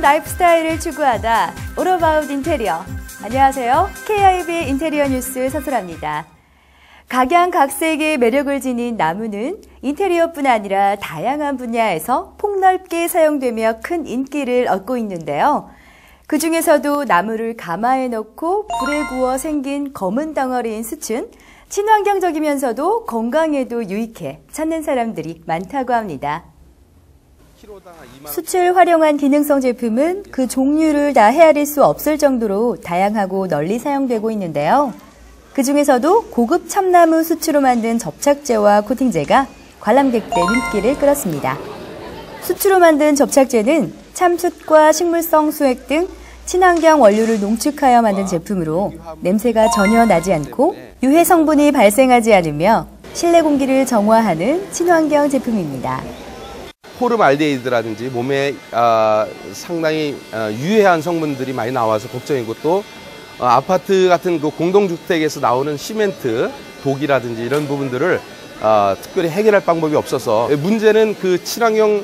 라이프스타일을 추구하다 All About 인테리어. 안녕하세요. KIB 인테리어 뉴스 서슬아입니다. 각양각색의 매력을 지닌 나무는 인테리어뿐 아니라 다양한 분야에서 폭넓게 사용되며 큰 인기를 얻고 있는데요. 그 중에서도 나무를 가마에 넣고 불에 구워 생긴 검은 덩어리인 숯은 친환경적이면서도 건강에도 유익해 찾는 사람들이 많다고 합니다. 숯을 활용한 기능성 제품은 그 종류를 다 헤아릴 수 없을 정도로 다양하고 널리 사용되고 있는데요. 그 중에서도 고급 참나무 숯으로 만든 접착제와 코팅제가 관람객들의 눈길을 끌었습니다. 숯으로 만든 접착제는 참숯과 식물성 수액 등 친환경 원료를 농축하여 만든 제품으로 냄새가 전혀 나지 않고 유해 성분이 발생하지 않으며 실내 공기를 정화하는 친환경 제품입니다. 포름알데히드라든지 몸에 상당히 유해한 성분들이 많이 나와서 걱정이고, 또 아파트 같은 그 공동주택에서 나오는 시멘트, 독이라든지 이런 부분들을 특별히 해결할 방법이 없어서, 문제는 그 친환경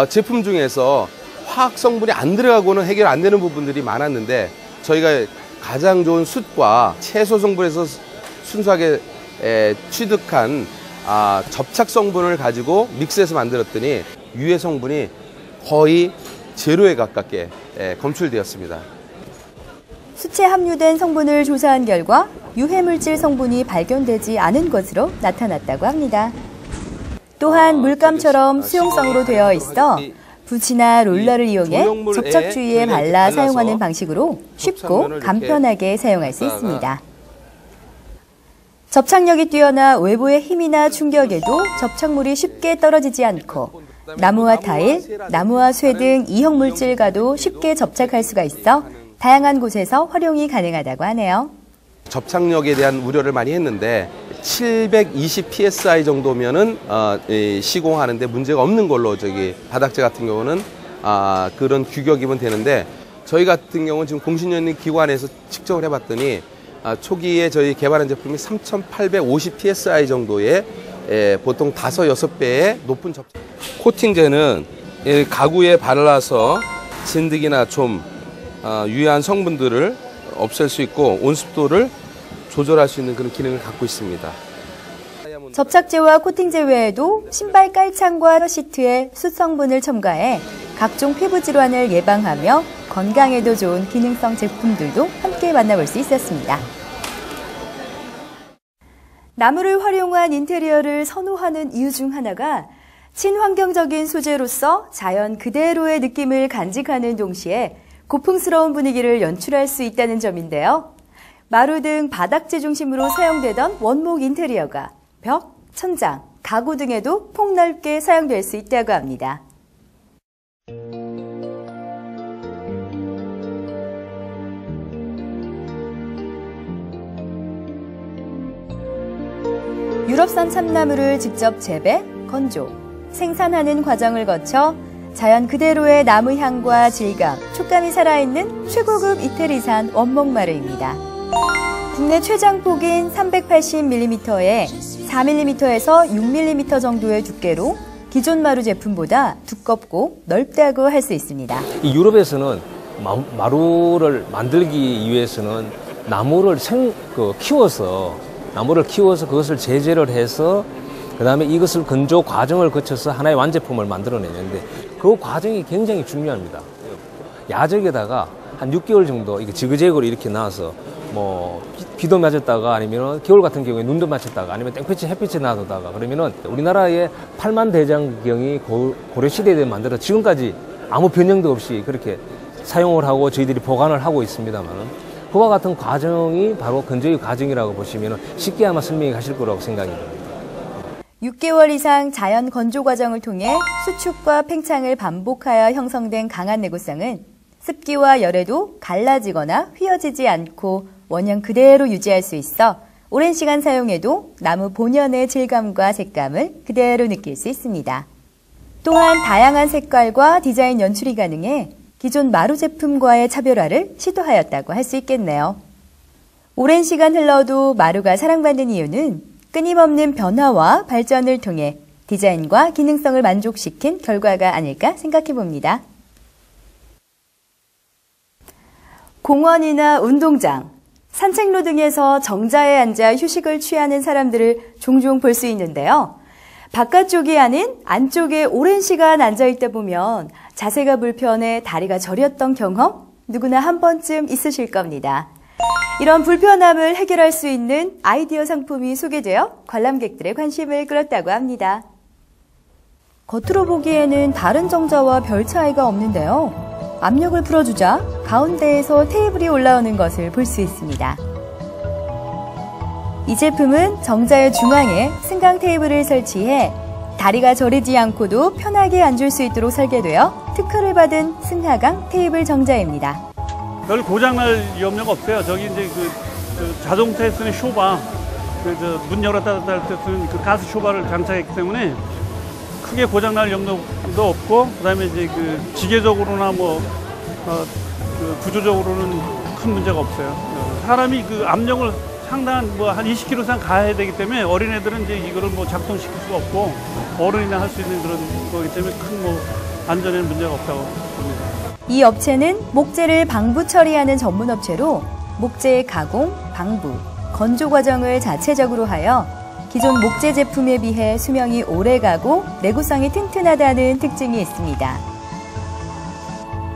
제품 중에서 화학 성분이 안 들어가고는 해결 안 되는 부분들이 많았는데, 저희가 가장 좋은 숯과 채소 성분에서 순수하게 취득한 접착 성분을 가지고 믹스해서 만들었더니 유해 성분이 거의 제로에 가깝게 검출되었습니다. 숯에 함유된 성분을 조사한 결과 유해물질 성분이 발견되지 않은 것으로 나타났다고 합니다. 또한 물감처럼 수용성으로 되어 있어 붓이나 롤러를 이용해 접착 주위에 발라 사용하는 방식으로 쉽고 간편하게 사용할 수 있습니다. 접착력이 뛰어나 외부의 힘이나 충격에도 접착물이 쉽게 떨어지지 않고 나무와 타일, 나무와 쇠 등 이형 물질과도 쉽게 접착할 수가 있어 다양한 곳에서 활용이 가능하다고 하네요. 접착력에 대한 우려를 많이 했는데 720 psi 정도면은 시공하는데 문제가 없는 걸로, 바닥재 같은 경우는 그런 규격이면 되는데, 저희 같은 경우는 지금 공신력 기관에서 측정을 해봤더니 초기에 저희 개발한 제품이 3850 psi 정도의 보통 5, 6배의 높은 접착. 코팅제는 가구에 발라서 진드기나 좀 유해한 성분들을 없앨 수 있고 온습도를 조절할 수 있는 그런 기능을 갖고 있습니다. 접착제와 코팅제 외에도 신발 깔창과 시트에 숯 성분을 첨가해 각종 피부 질환을 예방하며 건강에도 좋은 기능성 제품들도 함께 만나볼 수 있었습니다. 나무를 활용한 인테리어를 선호하는 이유 중 하나가 친환경적인 소재로서 자연 그대로의 느낌을 간직하는 동시에 고풍스러운 분위기를 연출할 수 있다는 점인데요. 마루 등 바닥재 중심으로 사용되던 원목 인테리어가 벽, 천장, 가구 등에도 폭넓게 사용될 수 있다고 합니다. 유럽산 참나무를 직접 재배, 건조, 생산하는 과정을 거쳐 자연 그대로의 나무 향과 질감, 촉감이 살아있는 최고급 이태리산 원목마루입니다. 국내 최장폭인 380mm에 4mm에서 6mm 정도의 두께로 기존 마루 제품보다 두껍고 넓다고 할 수 있습니다. 이 유럽에서는 마루를 만들기 위해서는 나무를 키워서 그것을 제재를 해서 그 다음에 이것을 건조 과정을 거쳐서 하나의 완제품을 만들어내는데 그 과정이 굉장히 중요합니다. 야적에다가 한 6개월 정도 이게 지그재그로 이렇게 나와서 비도 맞았다가 아니면 겨울 같은 경우에 눈도 맞췄다가 아니면 땡볕이 햇빛이 나다가 그러면은 우리나라의 8만 대장경이 고려시대에 만들어 지금까지 아무 변형도 없이 그렇게 사용을 하고 저희들이 보관을 하고 있습니다만은 그와 같은 과정이 바로 건조의 과정이라고 보시면 쉽게 아마 설명이 가실 거라고 생각이 듭니다. 6개월 이상 자연 건조 과정을 통해 수축과 팽창을 반복하여 형성된 강한 내구성은 습기와 열에도 갈라지거나 휘어지지 않고 원형 그대로 유지할 수 있어 오랜 시간 사용해도 나무 본연의 질감과 색감을 그대로 느낄 수 있습니다. 또한 다양한 색깔과 디자인 연출이 가능해 기존 마루 제품과의 차별화를 시도하였다고 할 수 있겠네요. 오랜 시간 흘러도 마루가 사랑받는 이유는 끊임없는 변화와 발전을 통해 디자인과 기능성을 만족시킨 결과가 아닐까 생각해 봅니다. 공원이나 운동장, 산책로 등에서 정자에 앉아 휴식을 취하는 사람들을 종종 볼 수 있는데요. 바깥쪽이 아닌 안쪽에 오랜 시간 앉아있다 보면 자세가 불편해 다리가 저렸던 경험 누구나 한 번쯤 있으실 겁니다. 이런 불편함을 해결할 수 있는 아이디어 상품이 소개되어 관람객들의 관심을 끌었다고 합니다. 겉으로 보기에는 다른 정자와 별 차이가 없는데요. 압력을 풀어주자 가운데에서 테이블이 올라오는 것을 볼 수 있습니다. 이 제품은 정자의 중앙에 승강 테이블을 설치해 다리가 저리지 않고도 편하게 앉을 수 있도록 설계되어 특허를 받은 승하강 테이블 정자입니다. 별 고장날 염려가 없어요. 저기 이제 자동차에 쓰는 쇼바, 문 열었다 닫을 때 쓰는 그 가스 쇼바를 장착했기 때문에 크게 고장날 염려도 없고, 그다음에 이제 기계적으로나 구조적으로는 큰 문제가 없어요. 사람이 압력을 상당한 한 20kg 이상 가야 되기 때문에 어린애들은 이제 이거를 작동시킬 수가 없고 어른이나 할 수 있는 그런 거기 때문에 큰 안전에는 문제가 없다고 봅니다. 이 업체는 목재를 방부 처리하는 전문 업체로 목재의 가공, 방부, 건조 과정을 자체적으로 하여 기존 목재 제품에 비해 수명이 오래가고 내구성이 튼튼하다는 특징이 있습니다.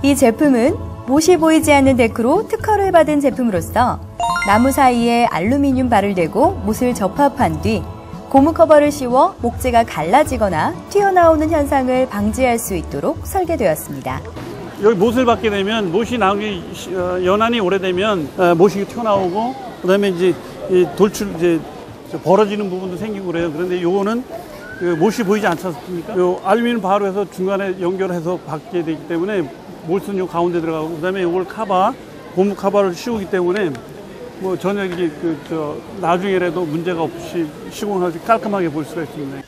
이 제품은 못이 보이지 않는 데크로 특허를 받은 제품으로서 나무 사이에 알루미늄 발을 대고 못을 접합한 뒤 고무 커버를 씌워 목재가 갈라지거나 튀어나오는 현상을 방지할 수 있도록 설계되었습니다. 여기 못을 받게 되면 못이 나오기 연한이 오래되면 못이 튀어나오고, 그다음에 이제 벌어지는 부분도 생기고 그래요. 그런데 요거는 못이 보이지 않지 않습니까? 요 알루미늄 바로 해서 중간에 연결해서 받게 되기 때문에 못은 요 가운데 들어가고, 그다음에 요걸 고무 카바를 씌우기 때문에 전혀 이게 나중에라도 문제가 없이 시공을 아주 깔끔하게 볼 수가 있습니다.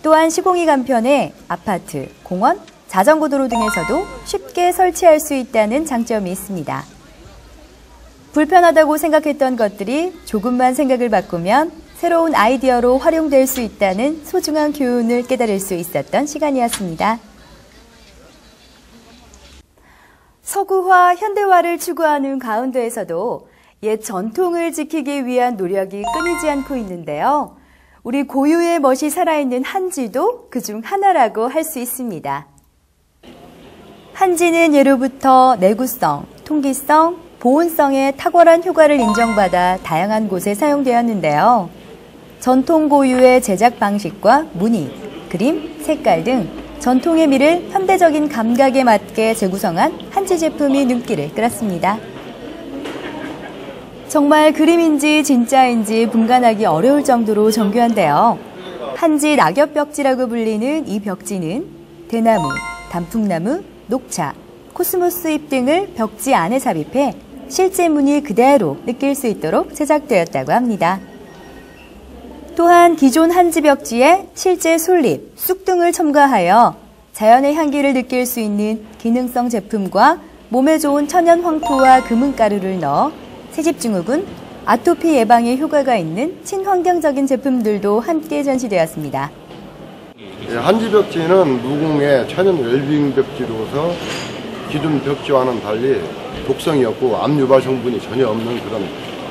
또한 시공이 간편해 아파트, 공원, 자전거 도로 등에서도 쉽게 설치할 수 있다는 장점이 있습니다. 불편하다고 생각했던 것들이 조금만 생각을 바꾸면 새로운 아이디어로 활용될 수 있다는 소중한 교훈을 깨달을 수 있었던 시간이었습니다. 서구화, 현대화를 추구하는 가운데에서도 옛 전통을 지키기 위한 노력이 끊이지 않고 있는데요. 우리 고유의 멋이 살아있는 한지도 그중 하나라고 할 수 있습니다. 한지는 예로부터 내구성, 통기성, 보온성의 탁월한 효과를 인정받아 다양한 곳에 사용되었는데요. 전통 고유의 제작 방식과 무늬, 그림, 색깔 등 전통의 미를 현대적인 감각에 맞게 재구성한 한지 제품이 눈길을 끌었습니다. 정말 그림인지 진짜인지 분간하기 어려울 정도로 정교한데요. 한지 낙엽벽지라고 불리는 이 벽지는 대나무, 단풍나무, 녹차, 코스모스 잎 등을 벽지 안에 삽입해 실제 무늬 그대로 느낄 수 있도록 제작되었다고 합니다. 또한 기존 한지 벽지에 실제 솔잎, 쑥 등을 첨가하여 자연의 향기를 느낄 수 있는 기능성 제품과 몸에 좋은 천연 황토와 금은가루를 넣어 새집증후군, 아토피 예방에 효과가 있는 친환경적인 제품들도 함께 전시되었습니다. 한지 벽지는 무공의 천연 웰빙 벽지로서 기존 벽지와는 달리 독성이 없고 암 유발 성분이 전혀 없는 그런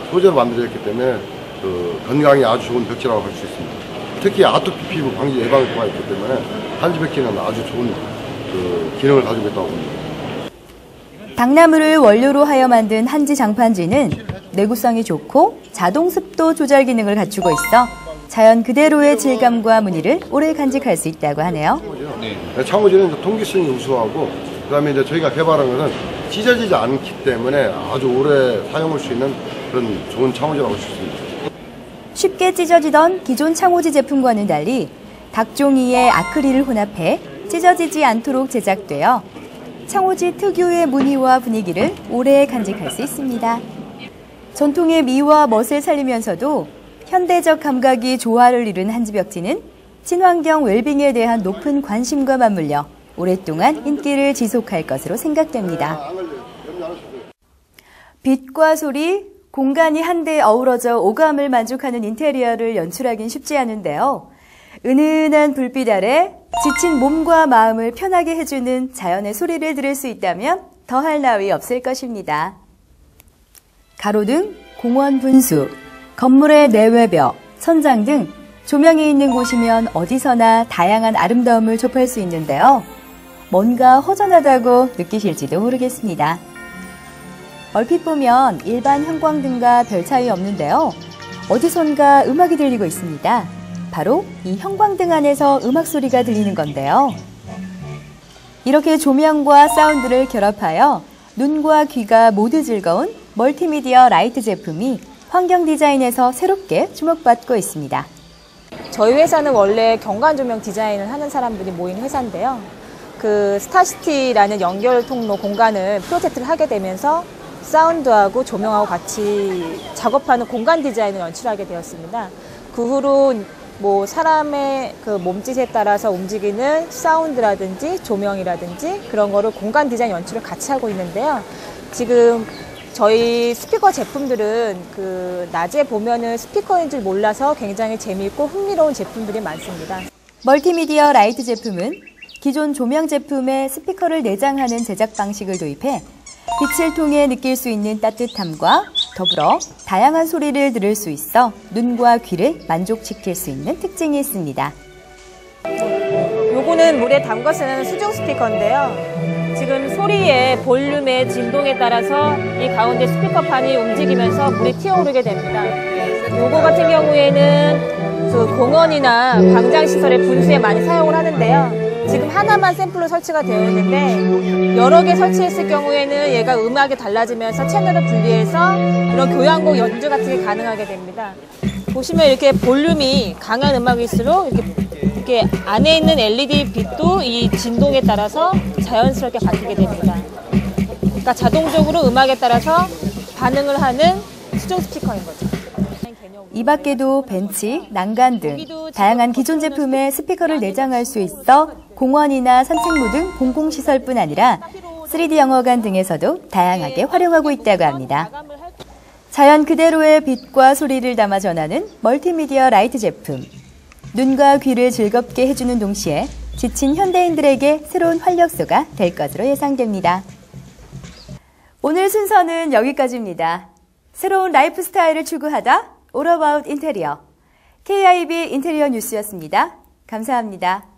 소재로 만들어졌기 때문에 건강에 아주 좋은 벽지라고 할 수 있습니다. 특히 아토피 피부 방지 예방 효과가 있기 때문에 한지 벽지는 아주 좋은 기능을 가지고 있다고 봅니다. 당나무를 원료로 하여 만든 한지 장판지는 내구성이 좋고 자동 습도 조절 기능을 갖추고 있어 자연 그대로의 질감과 무늬를 오래 간직할 수 있다고 하네요. 창호지는 통기성이 우수하고, 그다음에 이제 저희가 개발한 것은 찢어지지 않기 때문에 아주 오래 사용할 수 있는 그런 좋은 창호지라고 할 수 있습니다. 쉽게 찢어지던 기존 창호지 제품과는 달리 닭종이에 아크릴을 혼합해 찢어지지 않도록 제작되어 창호지 특유의 무늬와 분위기를 오래 간직할 수 있습니다. 전통의 미와 멋을 살리면서도 현대적 감각이 조화를 이룬 한지 벽지는 친환경 웰빙에 대한 높은 관심과 맞물려 오랫동안 인기를 지속할 것으로 생각됩니다. 빛과 소리, 공간이 한데 어우러져 오감을 만족하는 인테리어를 연출하긴 쉽지 않은데요. 은은한 불빛 아래 지친 몸과 마음을 편하게 해주는 자연의 소리를 들을 수 있다면 더할 나위 없을 것입니다. 가로등, 공원 분수, 건물의 내외벽, 천장 등 조명이 있는 곳이면 어디서나 다양한 아름다움을 접할 수 있는데요. 뭔가 허전하다고 느끼실지도 모르겠습니다. 얼핏 보면 일반 형광등과 별 차이 없는데요. 어디선가 음악이 들리고 있습니다. 바로 이 형광등 안에서 음악 소리가 들리는 건데요. 이렇게 조명과 사운드를 결합하여 눈과 귀가 모두 즐거운 멀티미디어 라이트 제품이 환경 디자인에서 새롭게 주목받고 있습니다. 저희 회사는 원래 경관 조명 디자인을 하는 사람들이 모인 회사인데요. 그 스타시티라는 연결 통로 공간을 프로젝트를 하게 되면서 사운드하고 조명하고 같이 작업하는 공간 디자인을 연출하게 되었습니다. 그 후로 뭐 사람의 그 몸짓에 따라서 움직이는 사운드라든지 조명이라든지 그런 거를 공간 디자인 연출을 같이 하고 있는데요. 지금 저희 스피커 제품들은 그 낮에 보면은 스피커인 줄 몰라서 굉장히 재미있고 흥미로운 제품들이 많습니다. 멀티미디어 라이트 제품은 기존 조명 제품에 스피커를 내장하는 제작 방식을 도입해 빛을 통해 느낄 수 있는 따뜻함과 더불어 다양한 소리를 들을 수 있어 눈과 귀를 만족시킬 수 있는 특징이 있습니다. 요거는 물에 담궈 쓰는 수중 스피커인데요. 지금 소리의 볼륨의 진동에 따라서 이 가운데 스피커판이 움직이면서 물이 튀어오르게 됩니다. 요거 같은 경우에는 그 공원이나 광장시설의 분수에 많이 사용을 하는데요. 지금 하나만 샘플로 설치가 되어 있는데 여러 개 설치했을 경우에는 얘가 음악이 달라지면서 채널을 분리해서 이런 교향곡 연주 같은 게 가능하게 됩니다. 보시면 이렇게 볼륨이 강한 음악일수록 이렇게 안에 있는 LED 빛도 이 진동에 따라서 자연스럽게 바뀌게 됩니다. 그러니까 자동적으로 음악에 따라서 반응을 하는 수중 스피커인 거죠. 이 밖에도 벤치, 난간 등 다양한 기존 제품에 스피커를 내장할 수 있어 공원이나 산책로 등 공공시설뿐 아니라 3D 영화관 등에서도 다양하게 활용하고 있다고 합니다. 자연 그대로의 빛과 소리를 담아 전하는 멀티미디어 라이트 제품. 눈과 귀를 즐겁게 해주는 동시에 지친 현대인들에게 새로운 활력소가 될 것으로 예상됩니다. 오늘 순서는 여기까지입니다. 새로운 라이프 스타일을 추구하다 All About 인테리어. KIB 인테리어 뉴스였습니다. 감사합니다.